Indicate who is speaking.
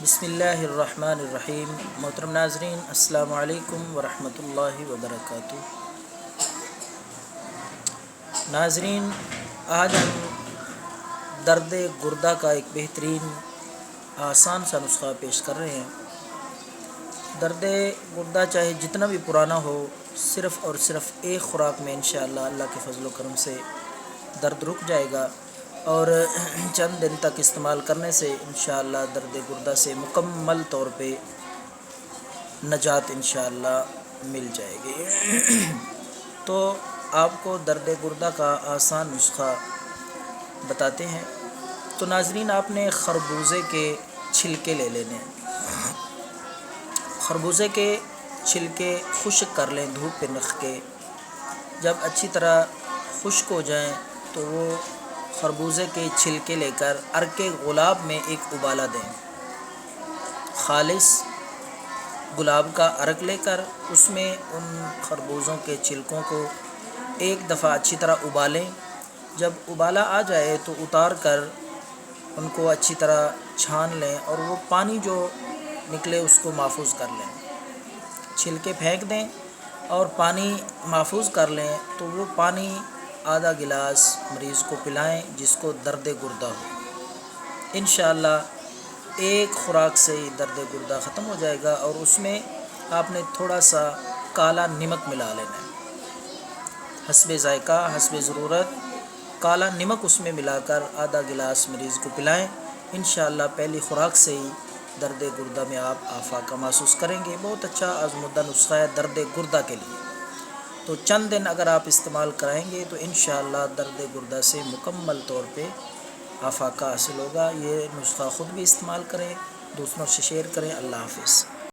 Speaker 1: بسم اللہ الرحمن الرحیم۔ محترم ناظرین، السلام علیکم ورحمۃ اللہ وبرکاتہ۔ ناظرین، آج ہم درد گردہ کا ایک بہترین آسان سا نسخہ پیش کر رہے ہیں۔ درد گردہ چاہے جتنا بھی پرانا ہو، صرف اور صرف ایک خوراک میں انشاءاللہ اللہ کے فضل و کرم سے درد رک جائے گا، اور چند دن تک استعمال کرنے سے انشاءاللہ درد گردہ سے مکمل طور پہ نجات انشاءاللہ مل جائے گی۔ تو آپ کو درد گردہ کا آسان نسخہ بتاتے ہیں۔ تو ناظرین، آپ نے خربوزے کے چھلکے لے لینے ہیں۔ خربوزے کے چھلکے خشک کر لیں دھوپ پہ رکھ کے۔ جب اچھی طرح خشک ہو جائیں تو وہ خربوزے کے چھلکے لے کر عرق گلاب میں ایک ابالا دیں۔ خالص گلاب کا عرق لے کر اس میں ان خربوزوں کے چھلکوں کو ایک دفعہ اچھی طرح ابالیں۔ جب ابالا آ جائے تو اتار کر ان کو اچھی طرح چھان لیں، اور وہ پانی جو نکلے اس کو محفوظ کر لیں۔ چھلکے پھینک دیں اور پانی محفوظ کر لیں، تو وہ پانی آدھا گلاس مریض کو پلائیں جس کو درد گردہ ہو۔ انشاءاللہ ایک خوراک سے ہی درد گردہ ختم ہو جائے گا، اور اس میں آپ نے تھوڑا سا کالا نمک ملا لینا ہے۔ حسب ذائقہ، حسب ضرورت کالا نمک اس میں ملا کر آدھا گلاس مریض کو پلائیں۔ انشاءاللہ پہلی خوراک سے ہی درد گردہ میں آپ آفاقہ محسوس کریں گے۔ بہت اچھا آزمودہ نسخہ ہے درد گردہ کے لیے۔ تو چند دن اگر آپ استعمال کرائیں گے تو انشاءاللہ درد گردہ سے مکمل طور پہ آفاقہ حاصل ہوگا۔ یہ نسخہ خود بھی استعمال کریں، دوسروں سے شیئر کریں۔ اللہ حافظ۔